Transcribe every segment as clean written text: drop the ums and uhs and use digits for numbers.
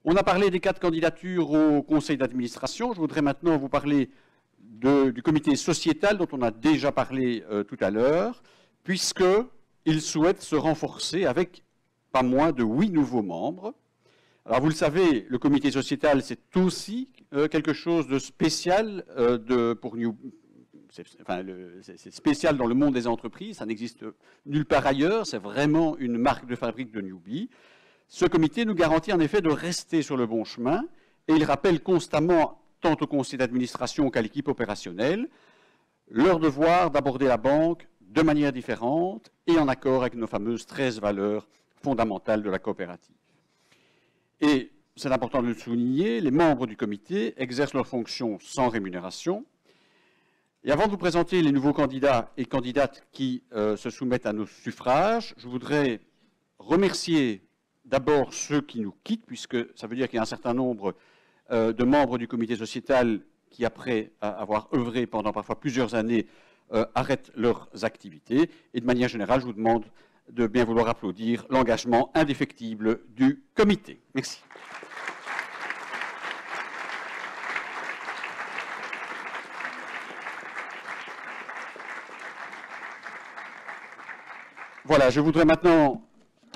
On a parlé des 4 candidatures au conseil d'administration. Je voudrais maintenant vous parler du comité sociétal dont on a déjà parlé tout à l'heure, puisqu'il souhaite se renforcer avec pas moins de 8 nouveaux membres. Alors vous le savez, le comité sociétal, c'est aussi quelque chose de spécial pour c'est spécial dans le monde des entreprises, ça n'existe nulle part ailleurs, c'est vraiment une marque de fabrique de Newbie. Ce comité nous garantit en effet de rester sur le bon chemin et il rappelle constamment, tant au conseil d'administration qu'à l'équipe opérationnelle, leur devoir d'aborder la banque de manière différente et en accord avec nos fameuses 13 valeurs fondamentales de la coopérative. Et c'est important de le souligner, les membres du comité exercent leurs fonctions sans rémunération. Et avant de vous présenter les nouveaux candidats et candidates qui se soumettent à nos suffrages, je voudrais remercier d'abord ceux qui nous quittent, puisque ça veut dire qu'il y a un certain nombre de membres du comité sociétal qui, après avoir œuvré pendant parfois plusieurs années, arrêtent leurs activités. Et de manière générale, je vous demande de bien vouloir applaudir l'engagement indéfectible du comité. Merci. Voilà, je voudrais maintenant,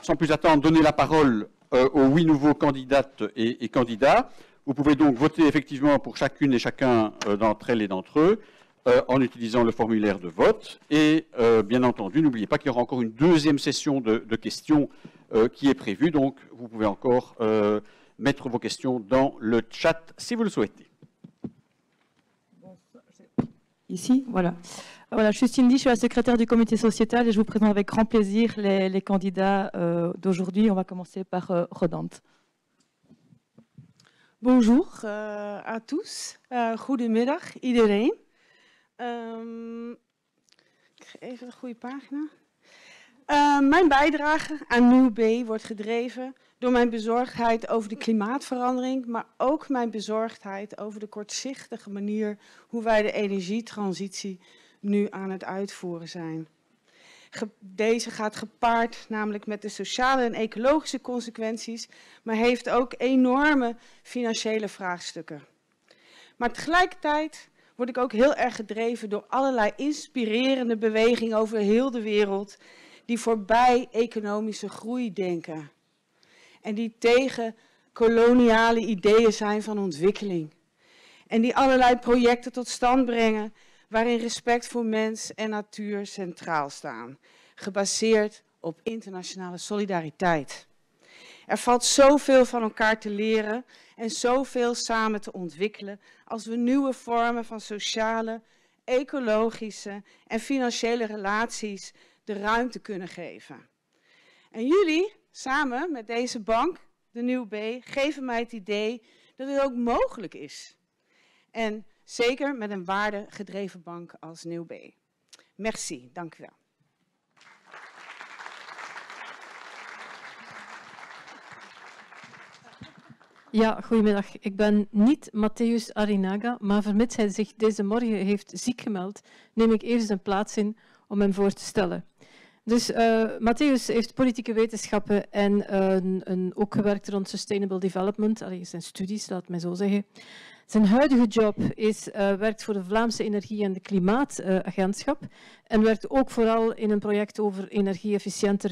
sans plus attendre, donner la parole aux 8 nouveaux candidates et candidats. Vous pouvez donc voter effectivement pour chacune et chacun d'entre elles et d'entre eux en utilisant le formulaire de vote. Et bien entendu, n'oubliez pas qu'il y aura encore une deuxième session de questions qui est prévue. Donc, vous pouvez encore mettre vos questions dans le chat si vous le souhaitez. Ici, voilà. Voilà, je suis Cindy, je suis la secrétaire du comité sociétal et je vous présente avec grand plaisir les candidats d'aujourd'hui. On va commencer par Rodante. Bonjour à tous. Goedemiddag iedereen. Ik ga even de goede pagina. Mijn bijdrage aan Nieuw B wordt gedreven door mijn bezorgdheid over de klimaatverandering, maar ook mijn bezorgdheid over de kortzichtige manier hoe wij de energietransitie nu aan het uitvoeren zijn. Deze gaat gepaard namelijk met de sociale en ecologische consequenties, maar heeft ook enorme financiële vraagstukken. Maar tegelijkertijd word ik ook heel erg gedreven door allerlei inspirerende bewegingen over heel de wereld die voorbij economische groei denken. En die tegen koloniale ideeën zijn van ontwikkeling. En die allerlei projecten tot stand brengen waarin respect voor mens en natuur centraal staan. Gebaseerd op internationale solidariteit. Er valt zoveel van elkaar te leren en zoveel samen te ontwikkelen als we nieuwe vormen van sociale, ecologische en financiële relaties de ruimte kunnen geven. En jullie, samen met deze bank, de Nieuw B, geven mij het idee dat dit ook mogelijk is. En zeker met een waardegedreven bank als Nieuw B. Merci, dank u wel. Ja, goedemiddag. Ik ben niet Matthäus Arinaga, maar vermits hij zich deze morgen heeft ziek gemeld, neem ik even zijn plaats in om hem voor te stellen. Dus Matthäus heeft politieke wetenschappen en ook gewerkt rond sustainable development, zijn studies, laat mij zo zeggen. Zijn huidige job werkt voor de Vlaamse Energie- en de Klimaatagentschap en werkt ook vooral in een project over energie-efficiënte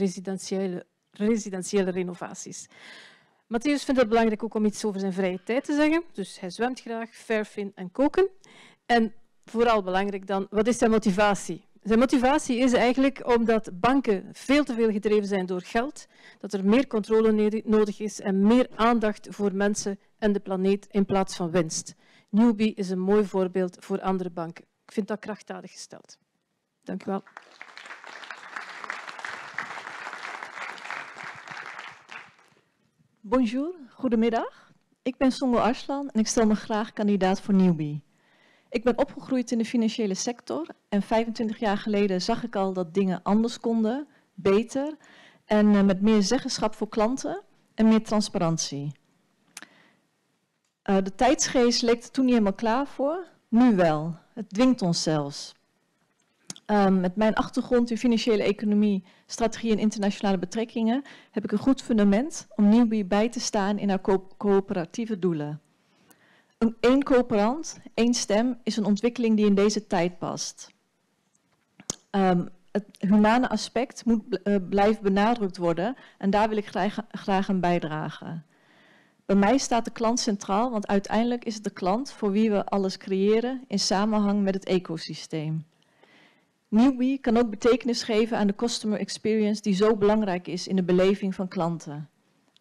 residentiële renovaties. Matthäus vindt het belangrijk ook om iets over zijn vrije tijd te zeggen. Dus hij zwemt graag, verfen en koken. En vooral belangrijk dan, wat is zijn motivatie? Zijn motivatie is eigenlijk omdat banken veel te veel gedreven zijn door geld, dat er meer controle nodig is en meer aandacht voor mensen en de planeet in plaats van winst. Newbie is een mooi voorbeeld voor andere banken. Ik vind dat krachtdadig gesteld. Dank u wel. Bonjour, goedemiddag. Ik ben Songo Arslan en ik stel me graag kandidaat voor Newbie. Ik ben opgegroeid in de financiële sector en 25 jaar geleden zag ik al dat dingen anders konden, beter en met meer zeggenschap voor klanten en meer transparantie. De tijdsgeest leek er toen niet helemaal klaar voor, nu wel. Het dwingt ons zelfs. Met mijn achtergrond in financiële economie, strategie en internationale betrekkingen heb ik een goed fundament om Newbie bij te staan in haar coöperatieve doelen. Eén coöperant, één stem is een ontwikkeling die in deze tijd past. Het humane aspect moet blijven benadrukt worden en daar wil ik graag aan bijdragen. Bij mij staat de klant centraal, want uiteindelijk is het de klant voor wie we alles creëren in samenhang met het ecosysteem. Newbie kan ook betekenis geven aan de customer experience die zo belangrijk is in de beleving van klanten.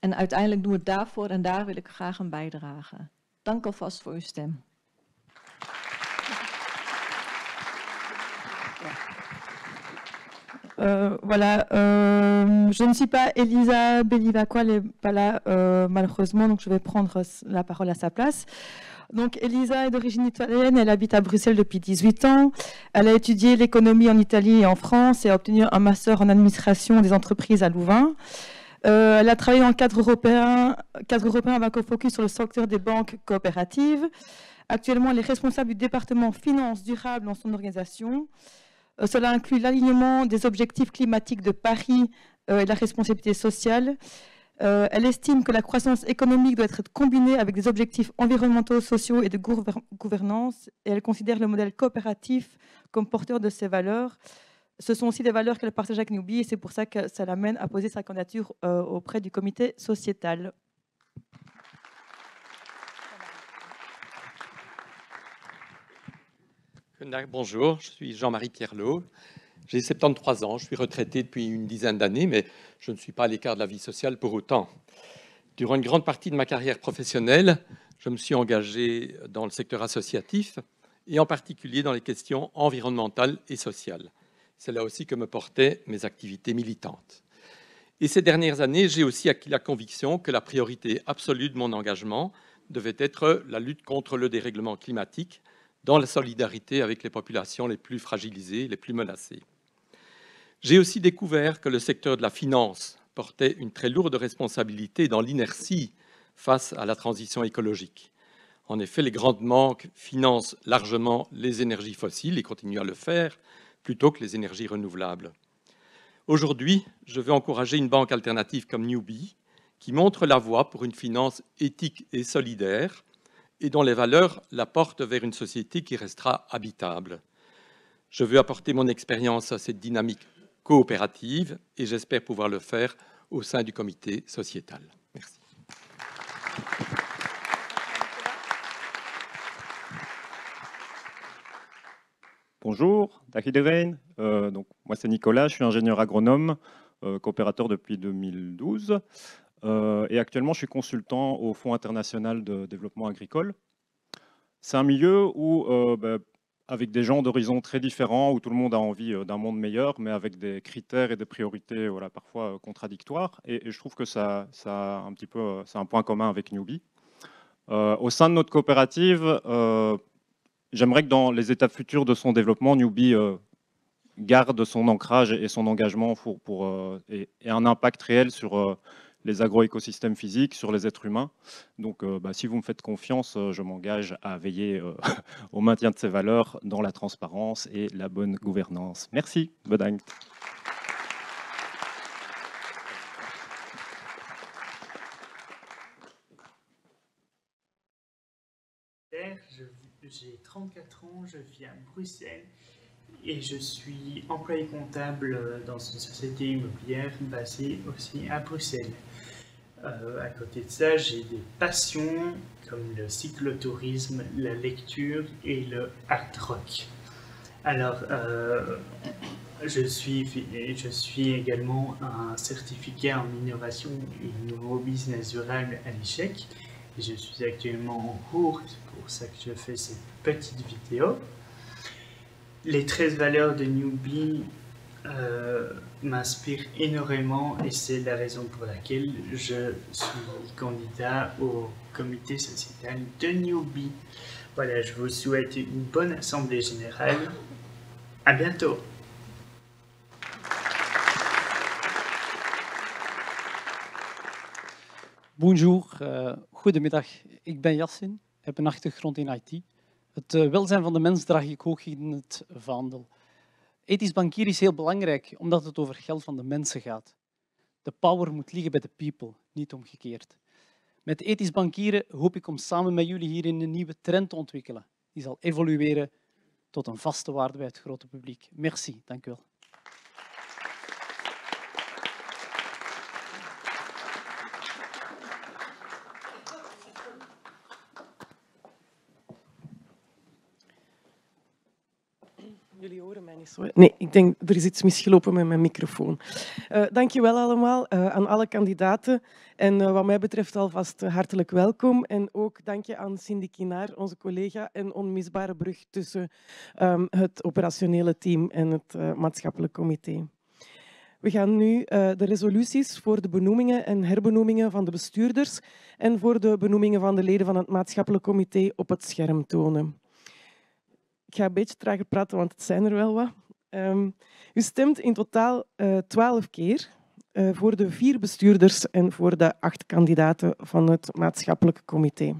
En uiteindelijk doen we het daarvoor en daar wil ik graag aan bijdragen. Dank alvast voor uw stem. Voilà, je ne suis pas Elisa Bellivacois, elle n'est pas là malheureusement, donc je vais prendre la parole à sa place. Donc Elisa est d'origine italienne, elle habite à Bruxelles depuis 18 ans. Elle a étudié l'économie en Italie et en France et a obtenu un master en administration des entreprises à Louvain. Elle a travaillé dans le cadre européen avec un focus sur le secteur des banques coopératives. Actuellement, elle est responsable du département finances durables dans son organisation. Cela inclut l'alignement des objectifs climatiques de Paris et la responsabilité sociale. Elle estime que la croissance économique doit être combinée avec des objectifs environnementaux, sociaux et de gouvernance. Et elle considère le modèle coopératif comme porteur de ces valeurs. Ce sont aussi des valeurs qu'elle partage avec Newbie et c'est pour ça que ça l'amène à poser sa candidature auprès du comité sociétal. Bonjour, je suis Jean-Marie Pierlot. J'ai 73 ans, je suis retraité depuis une dizaine d'années, mais je ne suis pas à l'écart de la vie sociale pour autant. Durant une grande partie de ma carrière professionnelle, je me suis engagé dans le secteur associatif et en particulier dans les questions environnementales et sociales. C'est là aussi que me portaient mes activités militantes. Et ces dernières années, j'ai aussi acquis la conviction que la priorité absolue de mon engagement devait être la lutte contre le dérèglement climatique, dans la solidarité avec les populations les plus fragilisées, les plus menacées. J'ai aussi découvert que le secteur de la finance portait une très lourde responsabilité dans l'inertie face à la transition écologique. En effet, les grandes banques financent largement les énergies fossiles et continuent à le faire, plutôt que les énergies renouvelables. Aujourd'hui, je veux encourager une banque alternative comme Newbie, qui montre la voie pour une finance éthique et solidaire, et dont les valeurs la portent vers une société qui restera habitable. Je veux apporter mon expérience à cette dynamique coopérative et j'espère pouvoir le faire au sein du comité sociétal. Merci. Bonjour, dag iedereen. Donc, moi c'est Nicolas, je suis ingénieur agronome, coopérateur depuis 2012. Et actuellement, je suis consultant au Fonds international de développement agricole. C'est un milieu où, avec des gens d'horizons très différents, où tout le monde a envie d'un monde meilleur, mais avec des critères et des priorités parfois contradictoires. Et je trouve que ça c'est un point commun avec Newbie. Au sein de notre coopérative, j'aimerais que dans les étapes futures de son développement, Newbie garde son ancrage et son engagement et un impact réel sur les agroécosystèmes physiques, sur les êtres humains. Donc, si vous me faites confiance, je m'engage à veiller au maintien de ces valeurs dans la transparence et la bonne gouvernance. Merci. Bedankt. J'ai 34 ans, je vis à Bruxelles et je suis employé comptable dans une société immobilière basée aussi à Bruxelles. À côté de ça, j'ai des passions comme le cyclotourisme, la lecture et le hard rock. Alors, je suis également un certificat en innovation et nouveau business durable à l'ESSEC. Je suis actuellement en cours, c'est pour ça que je fais cette petite vidéo. Les 13 valeurs de Newbie m'inspirent énormément et c'est la raison pour laquelle je suis candidat au comité sociétal de Newbie. Voilà, je vous souhaite une bonne assemblée générale. À bientôt. Bonjour, goedemiddag. Ik ben Yassin, heb een achtergrond in IT. Het welzijn van de mens draag ik ook in het vaandel. Ethisch bankieren is heel belangrijk, omdat het over geld van de mensen gaat. De power moet liggen bij de people, niet omgekeerd. Met ethisch bankieren hoop ik om samen met jullie hierin een nieuwe trend te ontwikkelen. Die zal evolueren tot een vaste waarde bij het grote publiek. Merci, dank u wel. Jullie horen mij niet zo. Nee, ik denk er is iets misgelopen met mijn microfoon. Dank je wel allemaal aan alle kandidaten. En wat mij betreft alvast hartelijk welkom. En ook dank je aan Cindy Kinaar, onze collega, en onmisbare brug tussen het operationele team en het maatschappelijk comité. We gaan nu de resoluties voor de benoemingen en herbenoemingen van de bestuurders en voor de benoemingen van de leden van het maatschappelijk comité op het scherm tonen. Ik ga een beetje trager praten, want het zijn er wel wat. U stemt in totaal 12 keer voor de 4 bestuurders en voor de 8 kandidaten van het maatschappelijk comité.